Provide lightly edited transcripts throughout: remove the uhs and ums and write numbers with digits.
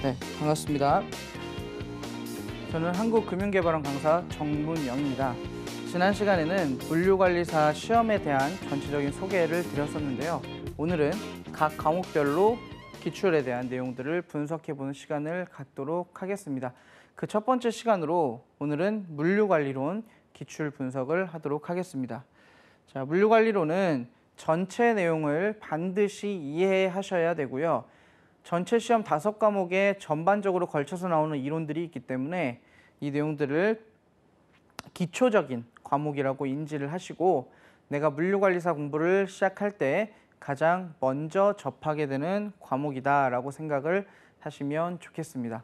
네, 반갑습니다. 저는 한국금융개발원 강사 정문영입니다. 지난 시간에는 물류관리사 시험에 대한 전체적인 소개를 드렸었는데요. 오늘은 각 과목별로 기출에 대한 내용들을 분석해보는 시간을 갖도록 하겠습니다. 그 첫 번째 시간으로 오늘은 물류관리론 기출 분석을 하도록 하겠습니다. 자, 물류관리론은 전체 내용을 반드시 이해하셔야 되고요. 전체 시험 5과목에 전반적으로 걸쳐서 나오는 이론들이 있기 때문에 이 내용들을 기초적인 과목이라고 인지를 하시고 내가 물류관리사 공부를 시작할 때 가장 먼저 접하게 되는 과목이다라고 생각을 하시면 좋겠습니다.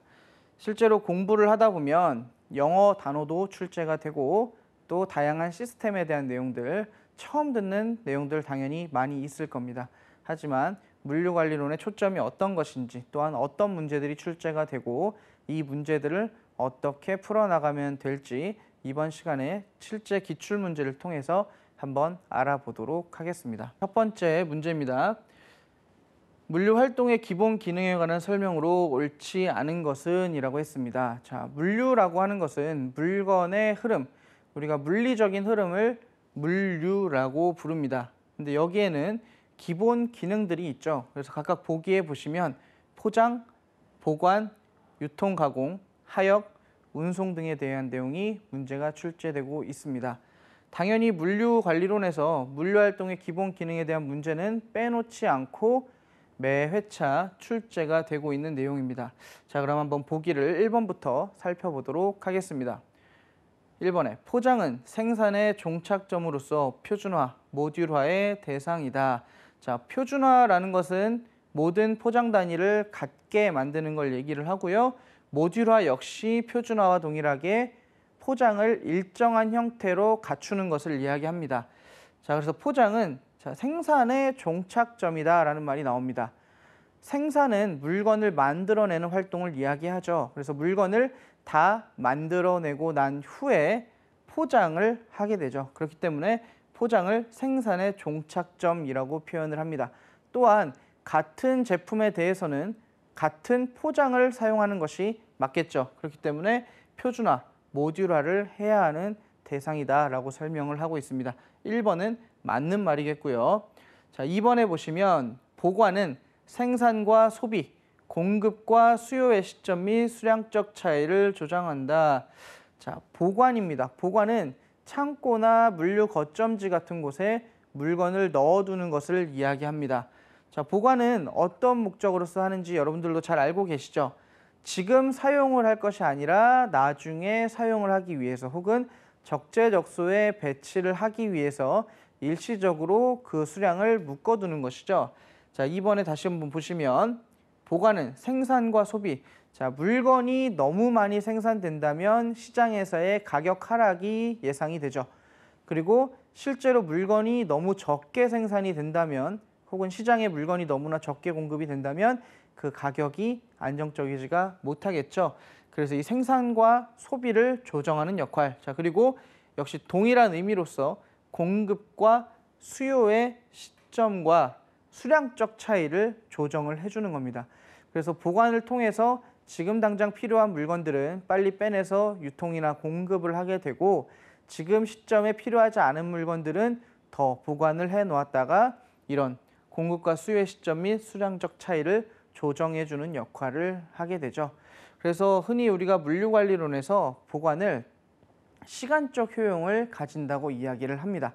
실제로 공부를 하다 보면 영어 단어도 출제가 되고 또 다양한 시스템에 대한 내용들, 처음 듣는 내용들 당연히 많이 있을 겁니다. 하지만 물류관리론의 초점이 어떤 것인지 또한 어떤 문제들이 출제가 되고 이 문제들을 어떻게 풀어나가면 될지 이번 시간에 실제 기출문제를 통해서 한번 알아보도록 하겠습니다. 첫 번째 문제입니다. 물류활동의 기본 기능에 관한 설명으로 옳지 않은 것은 이라고 했습니다. 자, 물류라고 하는 것은 물건의 흐름, 우리가 물리적인 흐름을 물류라고 부릅니다. 근데 여기에는 기본 기능들이 있죠. 그래서 각각 보기에 보시면 포장, 보관, 유통 가공, 하역, 운송 등에 대한 내용이 문제가 출제되고 있습니다. 당연히 물류관리론에서 물류활동의 기본 기능에 대한 문제는 빼놓지 않고 매 회차 출제가 되고 있는 내용입니다. 자, 그럼 한번 보기를 1번부터 살펴보도록 하겠습니다. 1번에 포장은 생산의 종착점으로서 표준화, 모듈화의 대상이다. 자, 표준화라는 것은 모든 포장 단위를 같게 만드는 걸 얘기를 하고요. 모듈화 역시 표준화와 동일하게 포장을 일정한 형태로 갖추는 것을 이야기합니다. 자, 그래서 포장은 생산의 종착점이다라는 말이 나옵니다. 생산은 물건을 만들어내는 활동을 이야기하죠. 그래서 물건을 다 만들어내고 난 후에 포장을 하게 되죠. 그렇기 때문에 포장을 생산의 종착점이라고 표현을 합니다. 또한 같은 제품에 대해서는 같은 포장을 사용하는 것이 맞겠죠. 그렇기 때문에 표준화, 모듈화를 해야 하는 대상이다라고 설명을 하고 있습니다. 1번은 맞는 말이겠고요. 자, 2번에 보시면 보관은 생산과 소비, 공급과 수요의 시점 및 수량적 차이를 조정한다. 자, 보관입니다. 보관은 창고나 물류 거점지 같은 곳에 물건을 넣어두는 것을 이야기합니다. 자, 보관은 어떤 목적으로서 하는지 여러분들도 잘 알고 계시죠? 지금 사용을 할 것이 아니라 나중에 사용을 하기 위해서 혹은 적재적소에 배치를 하기 위해서 일시적으로 그 수량을 묶어두는 것이죠. 자, 이번에 다시 한번 보시면 보관은 생산과 소비, 자, 물건이 너무 많이 생산된다면 시장에서의 가격 하락이 예상이 되죠. 그리고 실제로 물건이 너무 적게 생산이 된다면 혹은 시장에 물건이 너무나 적게 공급이 된다면 그 가격이 안정적이지가 못하겠죠. 그래서 이 생산과 소비를 조정하는 역할. 자, 그리고 역시 동일한 의미로서 공급과 수요의 시점과 수량적 차이를 조정을 해주는 겁니다. 그래서 보관을 통해서 지금 당장 필요한 물건들은 빨리 빼내서 유통이나 공급을 하게 되고 지금 시점에 필요하지 않은 물건들은 더 보관을 해 놓았다가 이런 공급과 수요의 시점 및 수량적 차이를 조정해주는 역할을 하게 되죠. 그래서 흔히 우리가 물류관리론에서 보관을 시간적 효용을 가진다고 이야기를 합니다.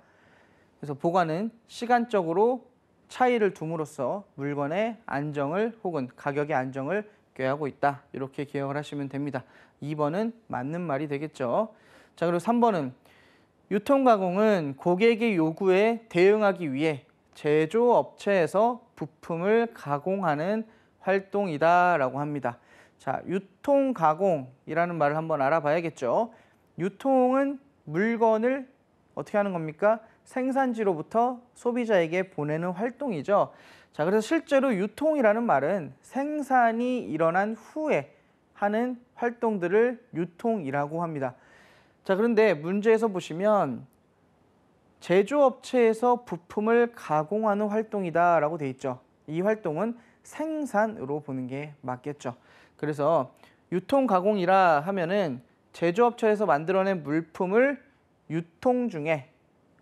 그래서 보관은 시간적으로 차이를 둠으로써 물건의 안정을 혹은 가격의 안정을 꾀하고 있다. 이렇게 기억을 하시면 됩니다. 2번은 맞는 말이 되겠죠. 자, 그리고 3번은 유통가공은 고객의 요구에 대응하기 위해 제조업체에서 부품을 가공하는 활동이다라고 합니다. 자, 유통가공이라는 말을 한번 알아봐야겠죠. 유통은 물건을 어떻게 하는 겁니까? 생산지로부터 소비자에게 보내는 활동이죠. 자, 그래서 실제로 유통이라는 말은 생산이 일어난 후에 하는 활동들을 유통이라고 합니다. 자, 그런데 문제에서 보시면 제조업체에서 부품을 가공하는 활동이다라고 돼 있죠. 이 활동은 생산으로 보는 게 맞겠죠. 그래서 유통가공이라 하면은 제조업체에서 만들어낸 물품을 유통 중에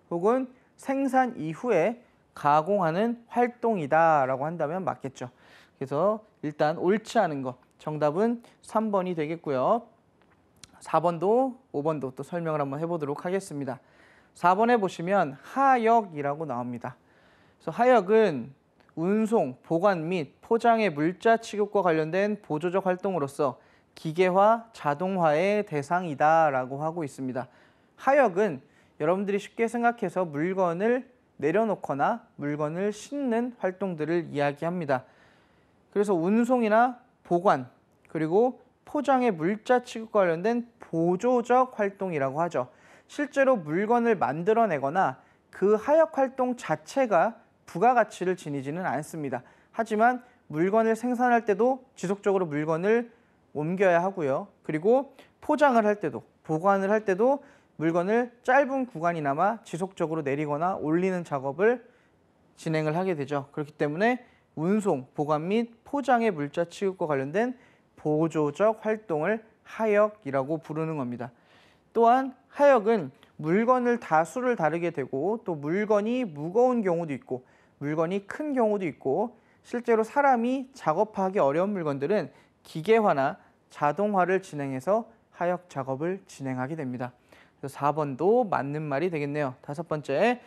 혹은 생산 이후에 가공하는 활동이다라고 한다면 맞겠죠. 그래서 일단 옳지 않은 거 정답은 3번이 되겠고요. 4번도 5번도 또 설명을 한번 해보도록 하겠습니다. 4번에 보시면 하역이라고 나옵니다. 그래서 하역은 운송, 보관 및 포장의 물자 취급과 관련된 보조적 활동으로서 기계화, 자동화의 대상이다라고 하고 있습니다. 하역은 여러분들이 쉽게 생각해서 물건을 내려놓거나 물건을 싣는 활동들을 이야기합니다. 그래서 운송이나 보관, 그리고 포장의 물자 취급과 관련된 보조적 활동이라고 하죠. 실제로 물건을 만들어내거나 그 하역 활동 자체가 부가가치를 지니지는 않습니다. 하지만 물건을 생산할 때도 지속적으로 물건을 옮겨야 하고요. 그리고 포장을 할 때도, 보관을 할 때도 물건을 짧은 구간이나마 지속적으로 내리거나 올리는 작업을 진행을 하게 되죠. 그렇기 때문에 운송, 보관 및 포장의 물자 취급과 관련된 보조적 활동을 하역이라고 부르는 겁니다. 또한 하역은 물건을 수를 다루게 되고 또 물건이 무거운 경우도 있고 물건이 큰 경우도 있고 실제로 사람이 작업하기 어려운 물건들은 기계화나 자동화를 진행해서 하역 작업을 진행하게 됩니다. 그래서 4번도 맞는 말이 되겠네요. 5번째,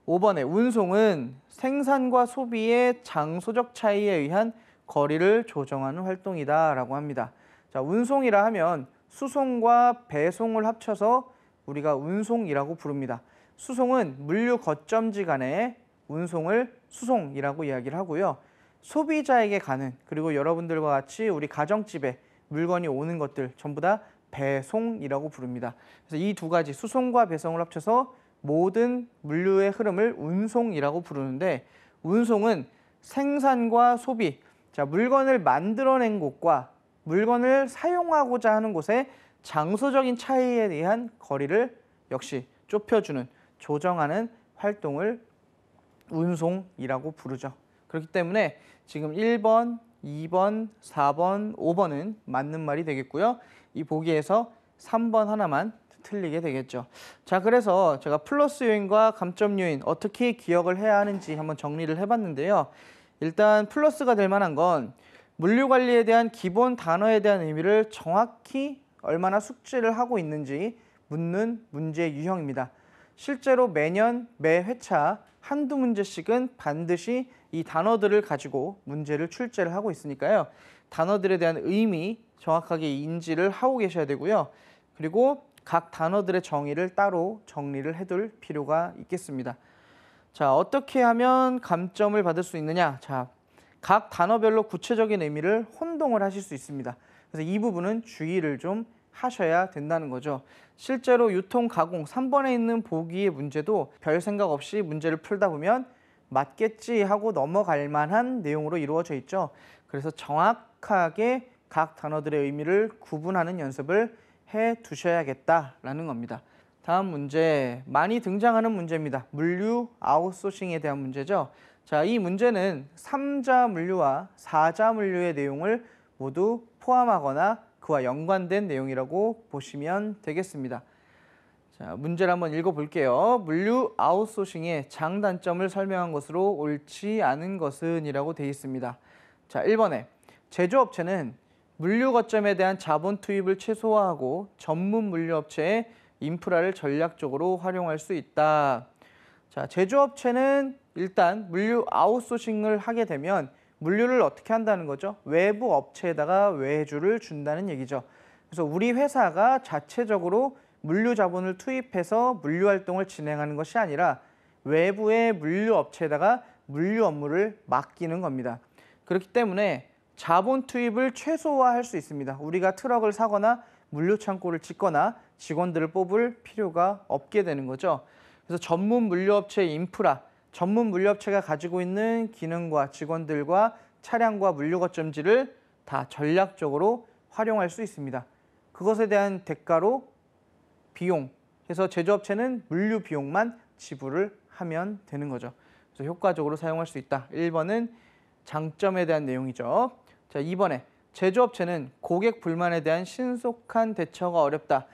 5번의 운송은 생산과 소비의 장소적 차이에 의한 거리를 조정하는 활동이다라고 합니다. 자, 운송이라 하면 수송과 배송을 합쳐서 우리가 운송이라고 부릅니다. 수송은 물류 거점지 간의 운송을 수송이라고 이야기를 하고요. 소비자에게 가는, 그리고 여러분들과 같이 우리 가정집에 물건이 오는 것들 전부 다 배송이라고 부릅니다. 그래서 이 두 가지 수송과 배송을 합쳐서 모든 물류의 흐름을 운송이라고 부르는데, 운송은 생산과 소비, 자, 물건을 만들어낸 곳과 물건을 사용하고자 하는 곳의 장소적인 차이에 대한 거리를 역시 좁혀주는, 조정하는 활동을 운송이라고 부르죠. 그렇기 때문에 지금 1번, 2번, 4번, 5번은 맞는 말이 되겠고요. 이 보기에서 3번 하나만 틀리게 되겠죠. 자, 그래서 제가 플러스 요인과 감점 요인 어떻게 기억을 해야 하는지 한번 정리를 해봤는데요. 일단 플러스가 될 만한 건 물류 관리에 대한 기본 단어에 대한 의미를 정확히 얼마나 숙지를 하고 있는지 묻는 문제 유형입니다. 실제로 매년 매 회차 한두 문제씩은 반드시 이 단어들을 가지고 문제를 출제를 하고 있으니까요. 단어들에 대한 의미 정확하게 인지를 하고 계셔야 되고요. 그리고 각 단어들의 정의를 따로 정리를 해둘 필요가 있겠습니다. 자, 어떻게 하면 감점을 받을 수 있느냐? 자, 각 단어별로 구체적인 의미를 혼동을 하실 수 있습니다. 그래서 이 부분은 주의를 좀 하셔야 된다는 거죠. 실제로 유통 가공 3번에 있는 보기의 문제도 별 생각 없이 문제를 풀다 보면 맞겠지 하고 넘어갈 만한 내용으로 이루어져 있죠. 그래서 정확하게 각 단어들의 의미를 구분하는 연습을 해 두셔야겠다라는 겁니다. 다음 문제, 많이 등장하는 문제입니다. 물류 아웃소싱에 대한 문제죠. 자, 이 문제는 3자 물류와 4자 물류의 내용을 모두 포함하거나 그와 연관된 내용이라고 보시면 되겠습니다. 자, 문제를 한번 읽어볼게요. 물류 아웃소싱의 장단점을 설명한 것으로 옳지 않은 것은 이라고 되어 있습니다. 자, 1번에 제조업체는 물류 거점에 대한 자본 투입을 최소화하고 전문 물류업체의 인프라를 전략적으로 활용할 수 있다. 자, 제조업체는 일단 물류 아웃소싱을 하게 되면 물류를 어떻게 한다는 거죠? 외부 업체에다가 외주를 준다는 얘기죠. 그래서 우리 회사가 자체적으로 물류 자본을 투입해서 물류 활동을 진행하는 것이 아니라 외부의 물류 업체에다가 물류 업무를 맡기는 겁니다. 그렇기 때문에 자본 투입을 최소화할 수 있습니다. 우리가 트럭을 사거나 물류 창고를 짓거나 직원들을 뽑을 필요가 없게 되는 거죠. 그래서 전문 물류업체의 인프라, 전문 물류업체가 가지고 있는 기능과 직원들과 차량과 물류 거점지를 다 전략적으로 활용할 수 있습니다. 그것에 대한 대가로 비용, 그래서 제조업체는 물류 비용만 지불을 하면 되는 거죠. 그래서 효과적으로 사용할 수 있다. 1번은 장점에 대한 내용이죠. 자, 2번에 제조업체는 고객 불만에 대한 신속한 대처가 어렵다.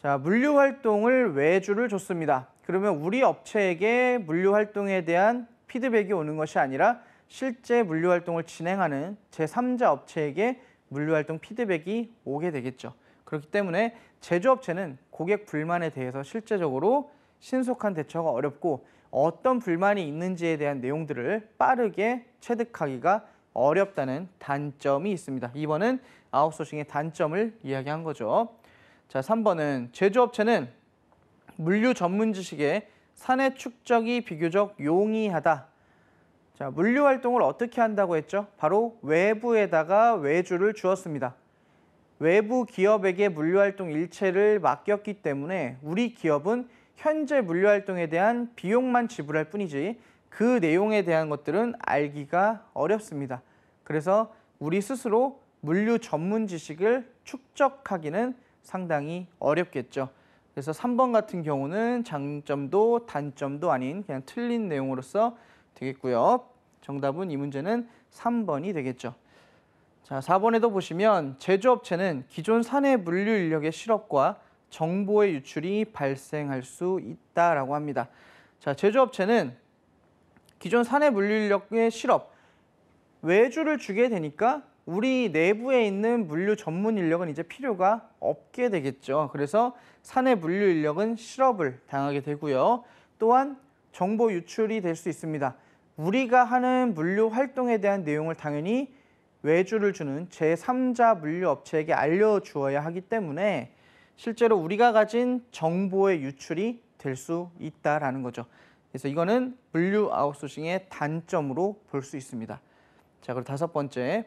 자, 물류 활동을 외주를 줬습니다. 그러면 우리 업체에게 물류 활동에 대한 피드백이 오는 것이 아니라 실제 물류 활동을 진행하는 제3자 업체에게 물류 활동 피드백이 오게 되겠죠. 그렇기 때문에 제조업체는 고객 불만에 대해서 실제적으로 신속한 대처가 어렵고 어떤 불만이 있는지에 대한 내용들을 빠르게 체득하기가 어렵다는 단점이 있습니다. 2번은 아웃소싱의 단점을 이야기한 거죠. 자, 3번은 제조업체는 물류 전문 지식의 사내 축적이 비교적 용이하다. 자, 물류 활동을 어떻게 한다고 했죠? 바로 외부에다가 외주를 주었습니다. 외부 기업에게 물류 활동 일체를 맡겼기 때문에 우리 기업은 현재 물류 활동에 대한 비용만 지불할 뿐이지 그 내용에 대한 것들은 알기가 어렵습니다. 그래서 우리 스스로 물류 전문 지식을 축적하기는 상당히 어렵겠죠. 그래서 3번 같은 경우는 장점도 단점도 아닌 그냥 틀린 내용으로서 되겠고요. 정답은 이 문제는 3번이 되겠죠. 자, 4번에도 보시면 제조업체는 기존 사내 물류 인력의 실업과 정보의 유출이 발생할 수 있다라고 합니다. 자, 제조업체는 기존 사내 물류 인력의 실업, 외주를 주게 되니까 우리 내부에 있는 물류 전문 인력은 이제 필요가 없게 되겠죠. 그래서 사내 물류 인력은 실업을 당하게 되고요. 또한 정보 유출이 될 수 있습니다. 우리가 하는 물류 활동에 대한 내용을 당연히 외주를 주는 제3자 물류 업체에게 알려주어야 하기 때문에 실제로 우리가 가진 정보의 유출이 될 수 있다라는 거죠. 그래서 이거는 물류 아웃소싱의 단점으로 볼 수 있습니다. 자, 그리고 5번째.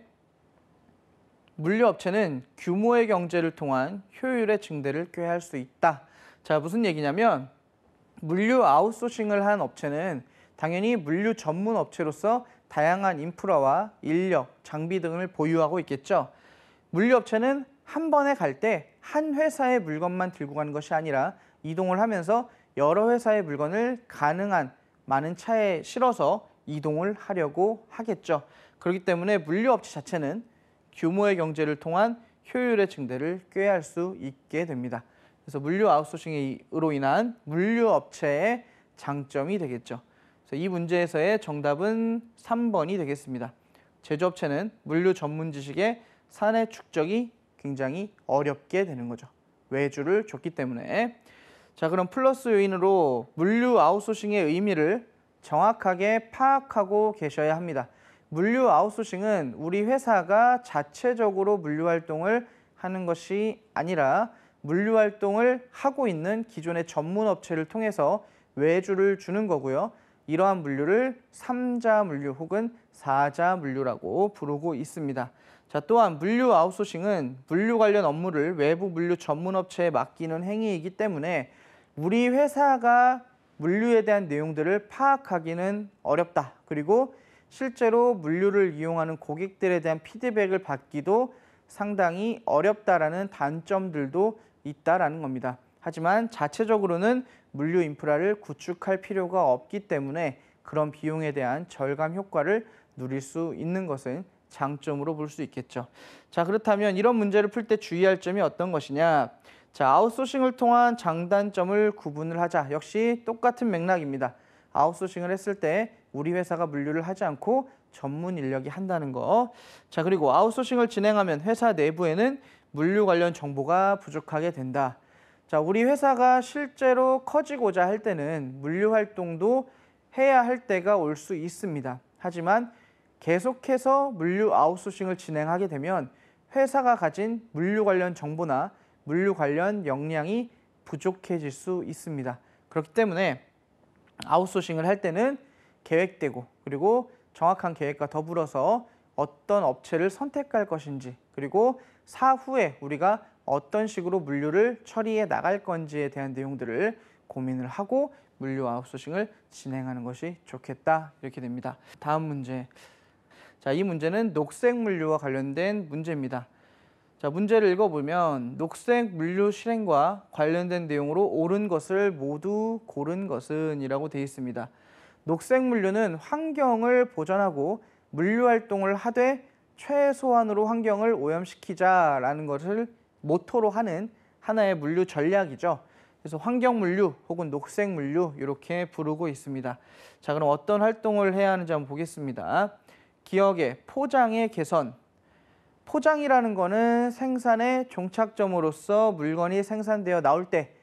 물류업체는 규모의 경제를 통한 효율의 증대를 꾀할 수 있다. 자, 무슨 얘기냐면 물류 아웃소싱을 한 업체는 당연히 물류 전문 업체로서 다양한 인프라와 인력, 장비 등을 보유하고 있겠죠. 물류업체는 한 번에 갈 때 한 회사의 물건만 들고 가는 것이 아니라 이동을 하면서 여러 회사의 물건을 가능한 많은 차에 실어서 이동을 하려고 하겠죠. 그렇기 때문에 물류업체 자체는 규모의 경제를 통한 효율의 증대를 꾀할 수 있게 됩니다. 그래서 물류 아웃소싱으로 인한 물류업체의 장점이 되겠죠. 그래서 이 문제에서의 정답은 3번이 되겠습니다. 제조업체는 물류 전문 지식의 사내 축적이 굉장히 어렵게 되는 거죠. 외주를 줬기 때문에. 자, 그럼 플러스 요인으로 물류 아웃소싱의 의미를 정확하게 파악하고 계셔야 합니다. 물류 아웃소싱은 우리 회사가 자체적으로 물류 활동을 하는 것이 아니라 물류 활동을 하고 있는 기존의 전문 업체를 통해서 외주를 주는 거고요. 이러한 물류를 3자 물류 혹은 4자 물류라고 부르고 있습니다. 자, 또한 물류 아웃소싱은 물류 관련 업무를 외부 물류 전문 업체에 맡기는 행위이기 때문에 우리 회사가 물류에 대한 내용들을 파악하기는 어렵다. 그리고 실제로 물류를 이용하는 고객들에 대한 피드백을 받기도 상당히 어렵다라는 단점들도 있다라는 겁니다. 하지만 자체적으로는 물류 인프라를 구축할 필요가 없기 때문에 그런 비용에 대한 절감 효과를 누릴 수 있는 것은 장점으로 볼 수 있겠죠. 자, 그렇다면 이런 문제를 풀 때 주의할 점이 어떤 것이냐? 자, 아웃소싱을 통한 장단점을 구분을 하자. 역시 똑같은 맥락입니다. 아웃소싱을 했을 때 우리 회사가 물류를 하지 않고 전문 인력이 한다는 거. 자, 그리고 아웃소싱을 진행하면 회사 내부에는 물류 관련 정보가 부족하게 된다. 자, 우리 회사가 실제로 커지고자 할 때는 물류 활동도 해야 할 때가 올 수 있습니다. 하지만 계속해서 물류 아웃소싱을 진행하게 되면 회사가 가진 물류 관련 정보나 물류 관련 역량이 부족해질 수 있습니다. 그렇기 때문에 아웃소싱을 할 때는 계획되고 그리고 정확한 계획과 더불어서 어떤 업체를 선택할 것인지 그리고 사후에 우리가 어떤 식으로 물류를 처리해 나갈 건지에 대한 내용들을 고민을 하고 물류 아웃소싱을 진행하는 것이 좋겠다 이렇게 됩니다. 다음 문제. 자, 이 문제는 녹색 물류와 관련된 문제입니다. 자, 문제를 읽어보면 녹색 물류 실행과 관련된 내용으로 옳은 것을 모두 고른 것은 이라고 되어 있습니다. 녹색 물류는 환경을 보전하고 물류 활동을 하되 최소한으로 환경을 오염시키자라는 것을 모토로 하는 하나의 물류 전략이죠. 그래서 환경물류 혹은 녹색물류 이렇게 부르고 있습니다. 자, 그럼 어떤 활동을 해야 하는지 한번 보겠습니다. 기억의 포장의 개선. 포장이라는 거는 생산의 종착점으로서 물건이 생산되어 나올 때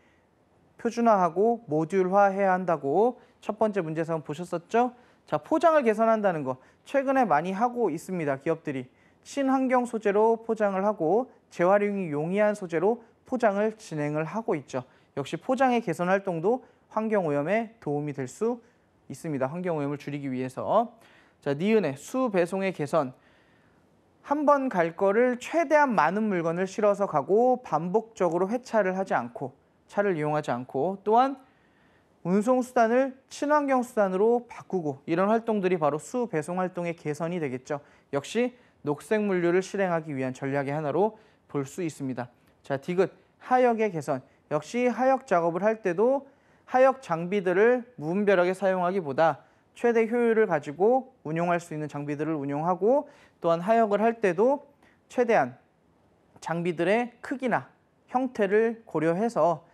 표준화하고 모듈화해야 한다고 첫 번째 문제에서 한번 보셨었죠? 자, 포장을 개선한다는 거 최근에 많이 하고 있습니다. 기업들이 친환경 소재로 포장을 하고 재활용이 용이한 소재로 포장을 진행을 하고 있죠. 역시 포장의 개선 활동도 환경오염에 도움이 될 수 있습니다. 환경오염을 줄이기 위해서. 자, 니은의 수배송의 개선. 한 번 갈 거를 최대한 많은 물건을 실어서 가고 반복적으로 회차를 하지 않고 차를 이용하지 않고 또한 운송 수단을 친환경 수단으로 바꾸고 이런 활동들이 바로 수배송 활동의 개선이 되겠죠. 역시 녹색 물류를 실행하기 위한 전략의 하나로 볼 수 있습니다. 자, 디귿 하역의 개선. 역시 하역 작업을 할 때도 하역 장비들을 무분별하게 사용하기보다 최대 효율을 가지고 운용할 수 있는 장비들을 운용하고 또한 하역을 할 때도 최대한 장비들의 크기나 형태를 고려해서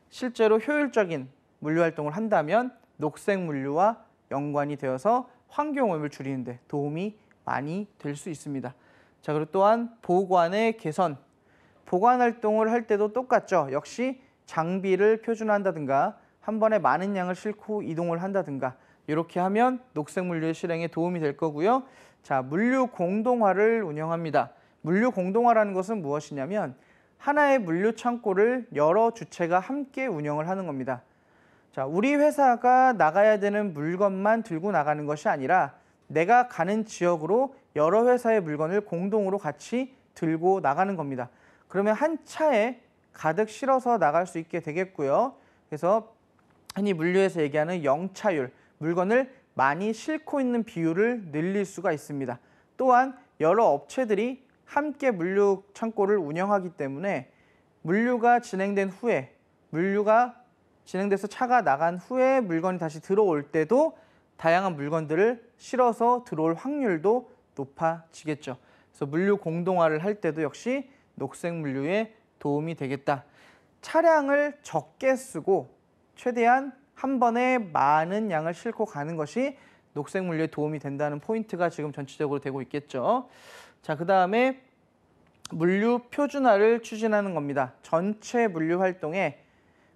실제로 효율적인 물류 활동을 한다면 녹색 물류와 연관이 되어서 환경오염을 줄이는 데 도움이 많이 될 수 있습니다. 자, 그리고 또한 보관의 개선. 보관 활동을 할 때도 똑같죠. 역시 장비를 표준화한다든가 한 번에 많은 양을 싣고 이동을 한다든가 이렇게 하면 녹색 물류의 실행에 도움이 될 거고요. 자, 물류 공동화를 운영합니다. 물류 공동화라는 것은 무엇이냐면 하나의 물류 창고를 여러 주체가 함께 운영을 하는 겁니다. 자, 우리 회사가 나가야 되는 물건만 들고 나가는 것이 아니라 내가 가는 지역으로 여러 회사의 물건을 공동으로 같이 들고 나가는 겁니다. 그러면 한 차에 가득 실어서 나갈 수 있게 되겠고요. 그래서 흔히 물류에서 얘기하는 영차율, 물건을 많이 싣고 있는 비율을 늘릴 수가 있습니다. 또한 여러 업체들이 함께 물류 창고를 운영하기 때문에 물류가 진행된 후에 물류가 진행돼서 차가 나간 후에 물건이 다시 들어올 때도 다양한 물건들을 실어서 들어올 확률도 높아지겠죠. 그래서 물류 공동화를 할 때도 역시 녹색 물류에 도움이 되겠다. 차량을 적게 쓰고 최대한 한 번에 많은 양을 싣고 가는 것이 녹색 물류에 도움이 된다는 포인트가 지금 전체적으로 되고 있겠죠. 자, 그다음에 물류 표준화를 추진하는 겁니다. 전체 물류 활동에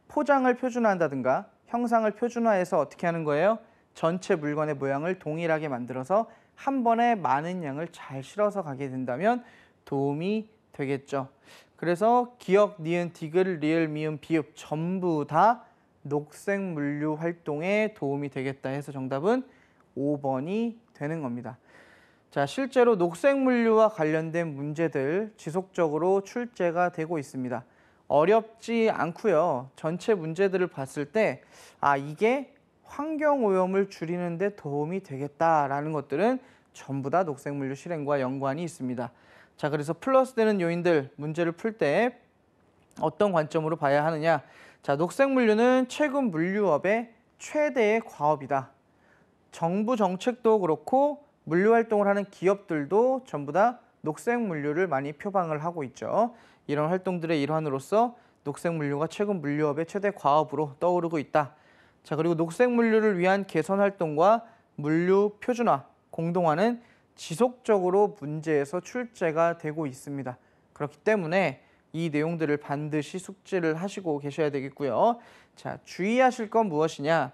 포장을 표준화한다든가 형상을 표준화해서 어떻게 하는 거예요? 전체 물건의 모양을 동일하게 만들어서 한 번에 많은 양을 잘 실어서 가게 된다면 도움이 되겠죠. 그래서 기역, 니은, 디귿, 리을, 미음, 비읍 전부 다 녹색 물류 활동에 도움이 되겠다 해서 정답은 5번이 되는 겁니다. 자, 실제로 녹색 물류와 관련된 문제들 지속적으로 출제가 되고 있습니다. 어렵지 않고요. 전체 문제들을 봤을 때 이게 환경오염을 줄이는 데 도움이 되겠다라는 것들은 전부 다 녹색 물류 실행과 연관이 있습니다. 자, 그래서 플러스 되는 요인들 문제를 풀 때 어떤 관점으로 봐야 하느냐. 자, 녹색 물류는 최근 물류업의 최대의 과업이다. 정부 정책도 그렇고 물류 활동을 하는 기업들도 전부 다 녹색 물류를 많이 표방을 하고 있죠. 이런 활동들의 일환으로서 녹색 물류가 최근 물류업의 최대 과업으로 떠오르고 있다. 자, 그리고 녹색 물류를 위한 개선 활동과 물류 표준화, 공동화는 지속적으로 문제에서 출제가 되고 있습니다. 그렇기 때문에 이 내용들을 반드시 숙지를 하시고 계셔야 되겠고요. 자, 주의하실 건 무엇이냐?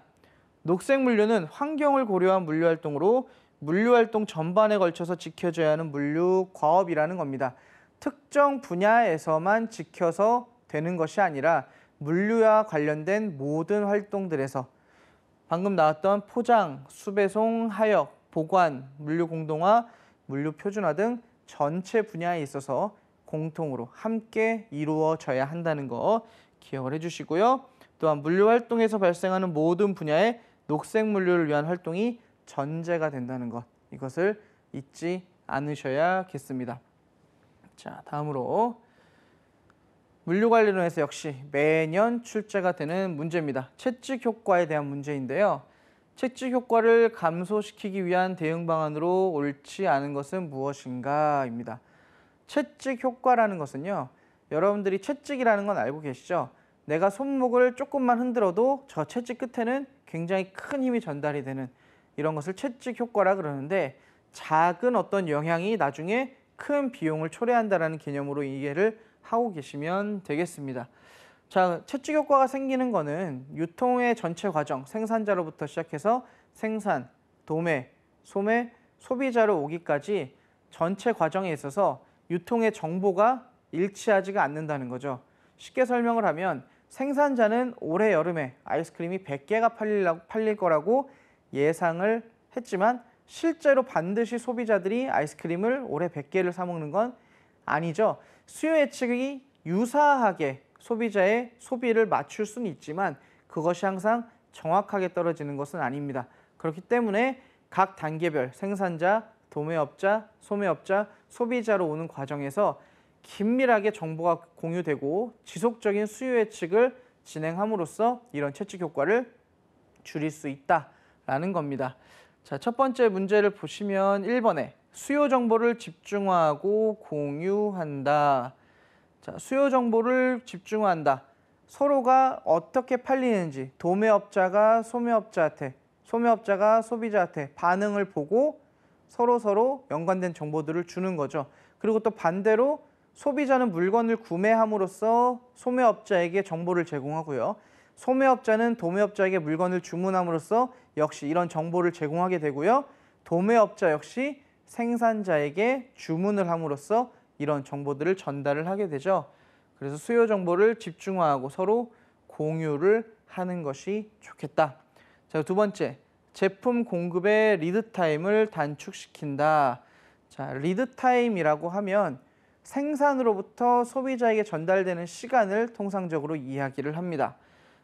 녹색 물류는 환경을 고려한 물류 활동으로 물류 활동 전반에 걸쳐서 지켜져야 하는 물류 과업이라는 겁니다. 특정 분야에서만 지켜서 되는 것이 아니라 물류와 관련된 모든 활동들에서 방금 나왔던 포장, 수배송, 하역, 보관, 물류 공동화, 물류 표준화 등 전체 분야에 있어서 공통으로 함께 이루어져야 한다는 거 기억을 해주시고요. 또한 물류 활동에서 발생하는 모든 분야의 녹색 물류를 위한 활동이 전제가 된다는 것, 이것을 잊지 않으셔야겠습니다. 자, 다음으로 물류 관리론에서 역시 매년 출제가 되는 문제입니다. 채찍 효과에 대한 문제인데요. 채찍 효과를 감소시키기 위한 대응 방안으로 옳지 않은 것은 무엇인가?입니다. 채찍 효과라는 것은요. 여러분들이 채찍이라는 건 알고 계시죠? 내가 손목을 조금만 흔들어도 저 채찍 끝에는 굉장히 큰 힘이 전달이 되는 이런 것을 채찍 효과라 그러는데 작은 어떤 영향이 나중에 큰 비용을 초래한다는 개념으로 이해를 하고 계시면 되겠습니다. 자, 채찍 효과가 생기는 거는 유통의 전체 과정, 생산자로부터 시작해서 생산, 도매, 소매, 소비자로 오기까지 전체 과정에 있어서 유통의 정보가 일치하지가 않는다는 거죠. 쉽게 설명을 하면 생산자는 올해 여름에 아이스크림이 100개가 팔릴 거라고 예상을 했지만 실제로 반드시 소비자들이 아이스크림을 올해 100개를 사 먹는 건 아니죠. 수요 예측이 유사하게 소비자의 소비를 맞출 수는 있지만 그것이 항상 정확하게 떨어지는 것은 아닙니다. 그렇기 때문에 각 단계별 생산자, 도매업자, 소매업자, 소비자로 오는 과정에서 긴밀하게 정보가 공유되고 지속적인 수요 예측을 진행함으로써 이런 채찍 효과를 줄일 수 있다라는 겁니다. 자, 첫 번째 문제를 보시면 1번에 수요 정보를 집중화하고 공유한다. 자, 수요 정보를 집중화한다. 서로가 어떻게 팔리는지 도매업자가 소매업자한테, 소매업자가 소비자한테 반응을 보고 서로 연관된 정보들을 주는 거죠. 그리고 또 반대로 소비자는 물건을 구매함으로써 소매업자에게 정보를 제공하고요. 소매업자는 도매업자에게 물건을 주문함으로써 역시 이런 정보를 제공하게 되고요. 도매업자 역시 생산자에게 주문을 함으로써 이런 정보들을 전달을 하게 되죠. 그래서 수요 정보를 집중화하고 서로 공유를 하는 것이 좋겠다. 자, 두 번째, 제품 공급의 리드 타임을 단축시킨다. 자, 리드 타임이라고 하면 생산으로부터 소비자에게 전달되는 시간을 통상적으로 이야기를 합니다.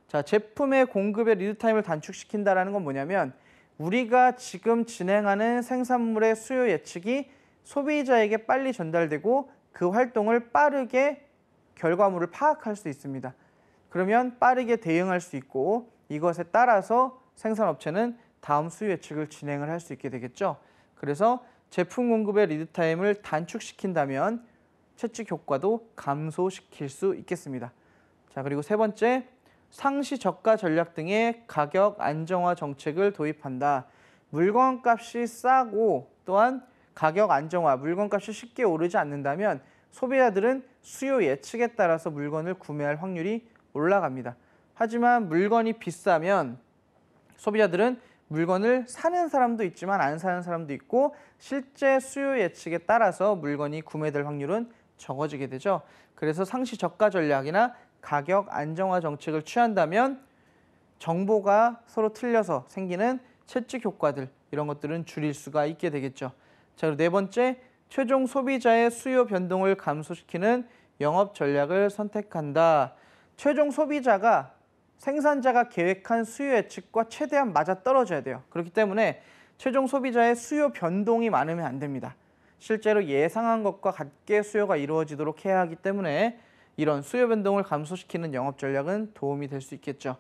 자, 제품의 공급의 리드 타임을 단축시킨다라는 건 뭐냐면 우리가 지금 진행하는 생산물의 수요 예측이 소비자에게 빨리 전달되고 그 활동을 빠르게 결과물을 파악할 수 있습니다. 그러면 빠르게 대응할 수 있고 이것에 따라서 생산업체는 다음 수요 예측을 진행을 할 수 있게 되겠죠. 그래서 제품 공급의 리드 타임을 단축시킨다면 채찍 효과도 감소시킬 수 있겠습니다. 자, 그리고 세 번째, 상시 저가 전략 등의 가격 안정화 정책을 도입한다. 물건값이 싸고 또한 가격 안정화, 물건값이 쉽게 오르지 않는다면 소비자들은 수요 예측에 따라서 물건을 구매할 확률이 올라갑니다. 하지만 물건이 비싸면 소비자들은 물건을 사는 사람도 있지만 안 사는 사람도 있고 실제 수요 예측에 따라서 물건이 구매될 확률은 적어지게 되죠. 그래서 상시 저가 전략이나 가격 안정화 정책을 취한다면 정보가 서로 틀려서 생기는 채찍 효과들 이런 것들은 줄일 수가 있게 되겠죠. 자, 그리고 네 번째, 최종 소비자의 수요 변동을 감소시키는 영업 전략을 선택한다. 최종 소비자가 생산자가 계획한 수요 예측과 최대한 맞아떨어져야 돼요. 그렇기 때문에 최종 소비자의 수요 변동이 많으면 안 됩니다. 실제로 예상한 것과 같게 수요가 이루어지도록 해야 하기 때문에 이런 수요 변동을 감소시키는 영업 전략은 도움이 될 수 있겠죠.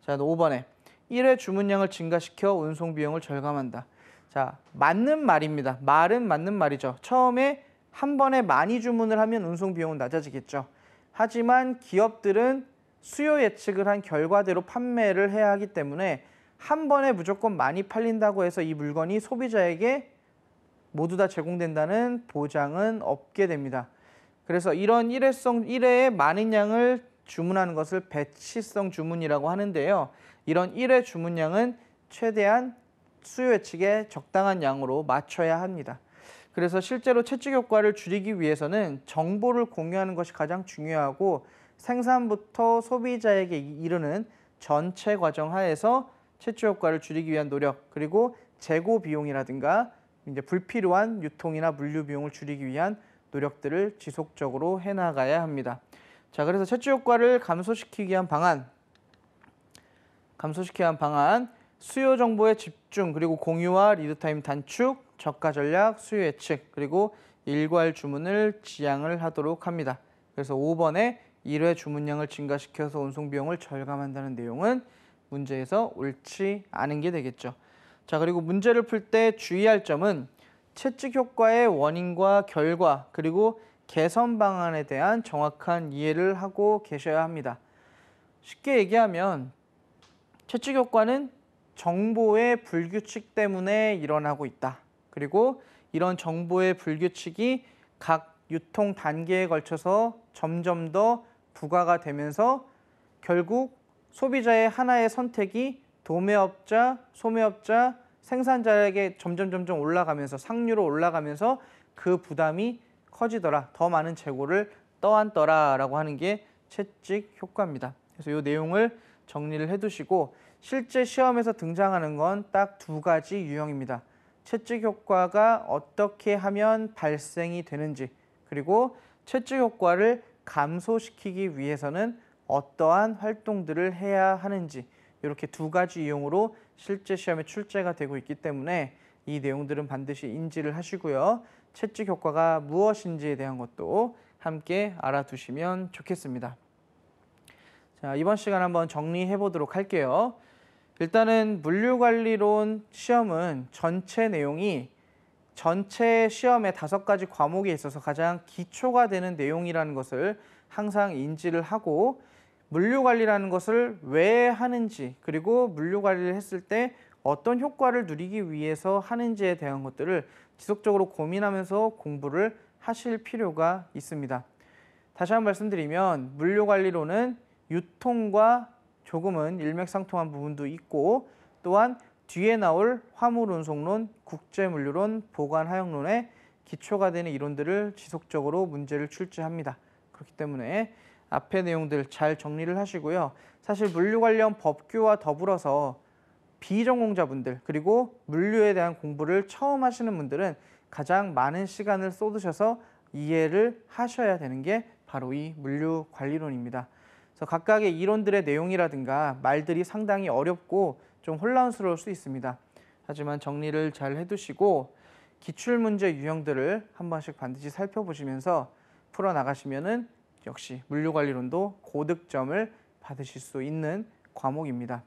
자, 5번에 1회 주문량을 증가시켜 운송 비용을 절감한다. 자, 맞는 말입니다. 말은 맞는 말이죠. 처음에 한 번에 많이 주문을 하면 운송 비용은 낮아지겠죠. 하지만 기업들은 수요 예측을 한 결과대로 판매를 해야 하기 때문에 한 번에 무조건 많이 팔린다고 해서 이 물건이 소비자에게 모두 다 제공된다는 보장은 없게 됩니다. 그래서 이런 일회에 많은 양을 주문하는 것을 배치성 주문이라고 하는데요. 이런 1회 주문량은 최대한 수요 예측에 적당한 양으로 맞춰야 합니다. 그래서 실제로 채찍 효과를 줄이기 위해서는 정보를 공유하는 것이 가장 중요하고 생산부터 소비자에게 이르는 전체 과정 하에서 채찍 효과를 줄이기 위한 노력, 그리고 재고 비용이라든가 이제 불필요한 유통이나 물류 비용을 줄이기 위한 노력들을 지속적으로 해나가야 합니다. 자, 그래서 채찍 효과를 감소시키기 위한 방안, 수요 정보의 집중, 그리고 공유와 리드타임 단축, 저가 전략, 수요 예측, 그리고 일괄 주문을 지양을 하도록 합니다. 그래서 5번에 1회 주문량을 증가시켜서 운송 비용을 절감한다는 내용은 문제에서 옳지 않은 게 되겠죠. 자, 그리고 문제를 풀 때 주의할 점은 채찍 효과의 원인과 결과 그리고 개선 방안에 대한 정확한 이해를 하고 계셔야 합니다. 쉽게 얘기하면 채찍 효과는 정보의 불규칙 때문에 일어나고 있다. 그리고 이런 정보의 불규칙이 각 유통 단계에 걸쳐서 점점 더 부과가 되면서 결국 소비자의 하나의 선택이 도매업자, 소매업자, 생산자에게 점점 올라가면서 상류로 올라가면서 그 부담이 커지더라. 더 많은 재고를 떠안더라라고 하는 게 채찍 효과입니다. 그래서 이 내용을 정리를 해두시고 실제 시험에서 등장하는 건 딱 두 가지 유형입니다. 채찍 효과가 어떻게 하면 발생이 되는지 그리고 채찍 효과를 감소시키기 위해서는 어떠한 활동들을 해야 하는지 이렇게 두 가지 유형으로 실제 시험에 출제가 되고 있기 때문에 이 내용들은 반드시 인지를 하시고요. 채찍 효과가 무엇인지에 대한 것도 함께 알아두시면 좋겠습니다. 자, 이번 시간 한번 정리해 보도록 할게요. 일단은 물류관리론 시험은 전체 내용이 전체 시험의 5가지 과목에 있어서 가장 기초가 되는 내용이라는 것을 항상 인지를 하고 물류관리라는 것을 왜 하는지 그리고 물류관리를 했을 때 어떤 효과를 누리기 위해서 하는지에 대한 것들을 지속적으로 고민하면서 공부를 하실 필요가 있습니다. 다시 한번 말씀드리면 물류관리론은 유통과 조금은 일맥상통한 부분도 있고 또한 뒤에 나올 화물운송론, 국제물류론, 보관하역론의 기초가 되는 이론들을 지속적으로 문제를 출제합니다. 그렇기 때문에 앞의 내용들 잘 정리를 하시고요. 사실 물류 관련 법규와 더불어서 비전공자분들 그리고 물류에 대한 공부를 처음 하시는 분들은 가장 많은 시간을 쏟으셔서 이해를 하셔야 되는 게 바로 이 물류관리론입니다. 그래서 각각의 이론들의 내용이라든가 말들이 상당히 어렵고 좀 혼란스러울 수 있습니다. 하지만 정리를 잘 해두시고 기출문제 유형들을 한 번씩 반드시 살펴보시면서 풀어나가시면은 역시 물류관리론도 고득점을 받으실 수 있는 과목입니다.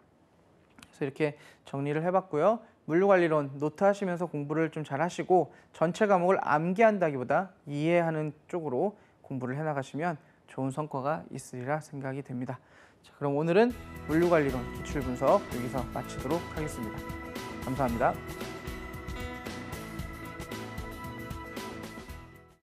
그래서 이렇게 정리를 해봤고요. 물류관리론 노트 하시면서 공부를 좀 잘 하시고 전체 과목을 암기한다기보다 이해하는 쪽으로 공부를 해나가시면 좋은 성과가 있으리라 생각이 됩니다. 자, 그럼 오늘은 물류관리론 기출분석 여기서 마치도록 하겠습니다. 감사합니다.